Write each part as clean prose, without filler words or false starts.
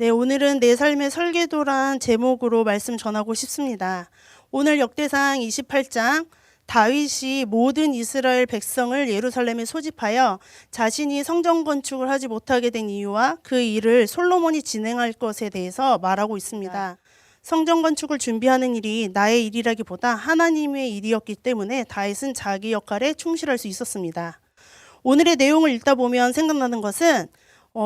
네, 오늘은 내 삶의 설계도란 제목으로 말씀 전하고 싶습니다. 오늘 역대상 28장 다윗이 모든 이스라엘 백성을 예루살렘에 소집하여 자신이 성전 건축을 하지 못하게 된 이유와 그 일을 솔로몬이 진행할 것에 대해서 말하고 있습니다. 성전 건축을 준비하는 일이 나의 일이라기보다 하나님의 일이었기 때문에 다윗은 자기 역할에 충실할 수 있었습니다. 오늘의 내용을 읽다 보면 생각나는 것은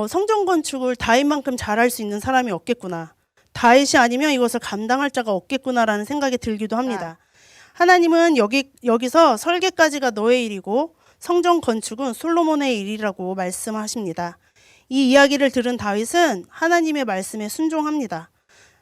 성전 건축을 다윗만큼 잘할 수 있는 사람이 없겠구나. 다윗이 아니면 이것을 감당할 자가 없겠구나라는 생각이 들기도 합니다. 하나님은 여기서 설계까지가 너의 일이고 성전 건축은 솔로몬의 일이라고 말씀하십니다. 이 이야기를 들은 다윗은 하나님의 말씀에 순종합니다.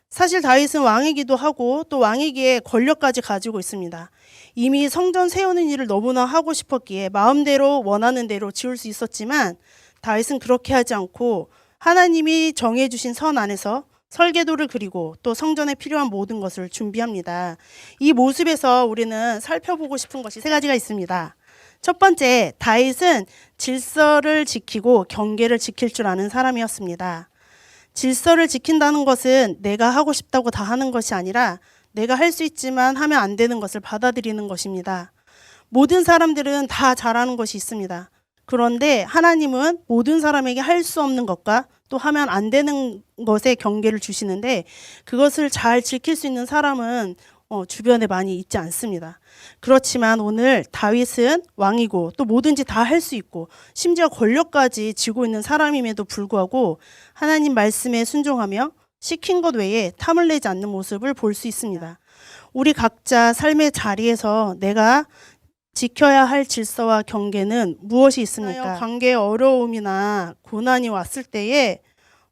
사실 다윗은 왕이기도 하고 또 왕이기에 권력까지 가지고 있습니다. 이미 성전 세우는 일을 너무나 하고 싶었기에 마음대로 원하는 대로 지을 수 있었지만 다윗은 그렇게 하지 않고 하나님이 정해주신 선 안에서 설계도를 그리고 또 성전에 필요한 모든 것을 준비합니다. 이 모습에서 우리는 살펴보고 싶은 것이 세 가지가 있습니다. 첫 번째, 다윗은 질서를 지키고 경계를 지킬 줄 아는 사람이었습니다. 질서를 지킨다는 것은 내가 하고 싶다고 다 하는 것이 아니라 내가 할 수 있지만 하면 안 되는 것을 받아들이는 것입니다. 모든 사람들은 다 잘하는 것이 있습니다. 그런데 하나님은 모든 사람에게 할 수 없는 것과 또 하면 안 되는 것에 경계를 주시는데 그것을 잘 지킬 수 있는 사람은 주변에 많이 있지 않습니다. 그렇지만 오늘 다윗은 왕이고 또 뭐든지 다 할 수 있고 심지어 권력까지 쥐고 있는 사람임에도 불구하고 하나님 말씀에 순종하며 시킨 것 외에 탐을 내지 않는 모습을 볼 수 있습니다. 우리 각자 삶의 자리에서 내가 지켜야 할 질서와 경계는 무엇이 있습니까? 관계의 어려움이나 고난이 왔을 때에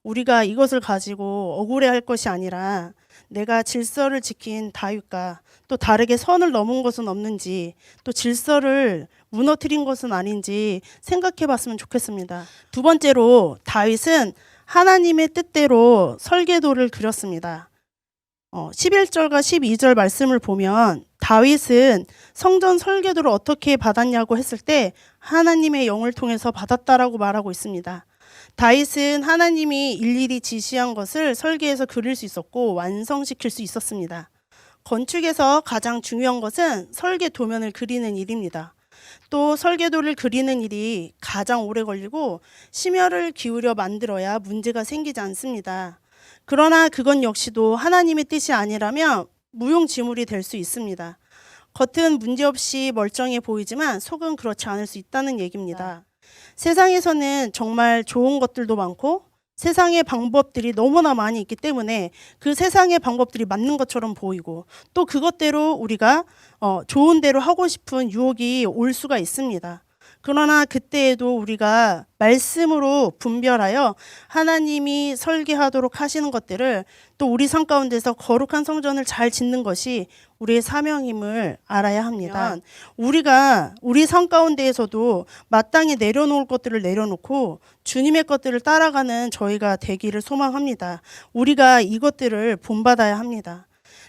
우리가 이것을 가지고 억울해할 것이 아니라 내가 질서를 지킨 다윗과 또 다르게 선을 넘은 것은 없는지 또 질서를 무너뜨린 것은 아닌지 생각해 봤으면 좋겠습니다. 두 번째로 다윗은 하나님의 뜻대로 설계도를 그렸습니다. 11절과 12절 말씀을 보면 다윗은 성전 설계도를 어떻게 받았냐고 했을 때 하나님의 영을 통해서 받았다라고 말하고 있습니다. 다윗은 하나님이 일일이 지시한 것을 설계해서 그릴 수 있었고 완성시킬 수 있었습니다. 건축에서 가장 중요한 것은 설계 도면을 그리는 일입니다. 또 설계도를 그리는 일이 가장 오래 걸리고 심혈을 기울여 만들어야 문제가 생기지 않습니다. 그러나 그건 역시도 하나님의 뜻이 아니라면 무용지물이 될 수 있습니다. 겉은 문제없이 멀쩡해 보이지만 속은 그렇지 않을 수 있다는 얘기입니다. 세상에서는 정말 좋은 것들도 많고 세상의 방법들이 너무나 많이 있기 때문에 그 세상의 방법들이 맞는 것처럼 보이고 또 그것대로 우리가 좋은 대로 하고 싶은 유혹이 올 수가 있습니다. 그러나 그때에도 우리가 말씀으로 분별하여 하나님이 설계하도록 하시는 것들을 또 우리 삶 가운데서 거룩한 성전을 잘 짓는 것이 우리의 사명임을 알아야 합니다. 우리가 우리 삶 가운데에서도 마땅히 내려놓을 것들을 내려놓고 주님의 것들을 따라가는 저희가 되기를 소망합니다. 우리가 이것들을 본받아야 합니다.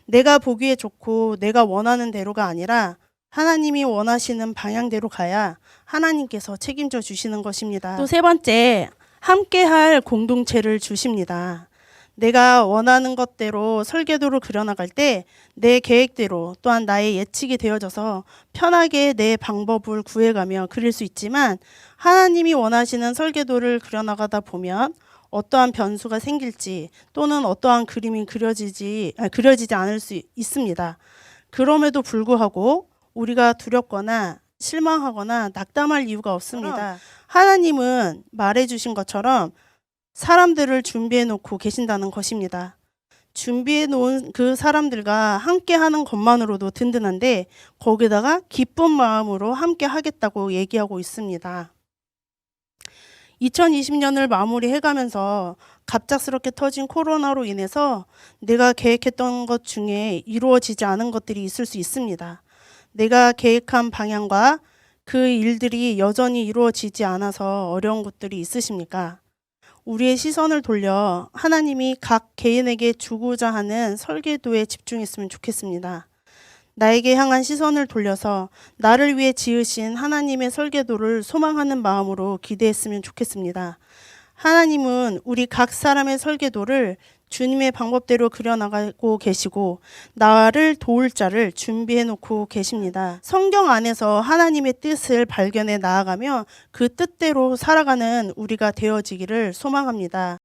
내가 보기에 좋고 내가 원하는 대로가 아니라 하나님이 원하시는 방향대로 가야 하나님께서 책임져 주시는 것입니다. 또 세 번째, 함께할 공동체를 주십니다. 내가 원하는 것대로 설계도를 그려나갈 때 내 계획대로 또한 나의 예측이 되어져서 편하게 내 방법을 구해가며 그릴 수 있지만 하나님이 원하시는 설계도를 그려나가다 보면 어떠한 변수가 생길지 또는 어떠한 그림이 그려지지 않을 수 있습니다. 그럼에도 불구하고 우리가 두렵거나 실망하거나 낙담할 이유가 없습니다. 하나님은 말해주신 것처럼 사람들을 준비해 놓고 계신다는 것입니다. 준비해 놓은 그 사람들과 함께 하는 것만으로도 든든한데 거기다가 기쁜 마음으로 함께 하겠다고 얘기하고 있습니다. 2020년을 마무리해가면서 갑작스럽게 터진 코로나로 인해서 내가 계획했던 것 중에 이루어지지 않은 것들이 있을 수 있습니다. 내가 계획한 방향과 그 일들이 여전히 이루어지지 않아서 어려운 것들이 있으십니까? 우리의 시선을 돌려 하나님이 각 개인에게 주고자 하는 설계도에 집중했으면 좋겠습니다. 나에게 향한 시선을 돌려서 나를 위해 지으신 하나님의 설계도를 소망하는 마음으로 기대했으면 좋겠습니다. 하나님은 우리 각 사람의 설계도를 주님의 방법대로 그려나가고 계시고 나를 도울 자를 준비해 놓고 계십니다. 성경 안에서 하나님의 뜻을 발견해 나아가며 그 뜻대로 살아가는 우리가 되어지기를 소망합니다.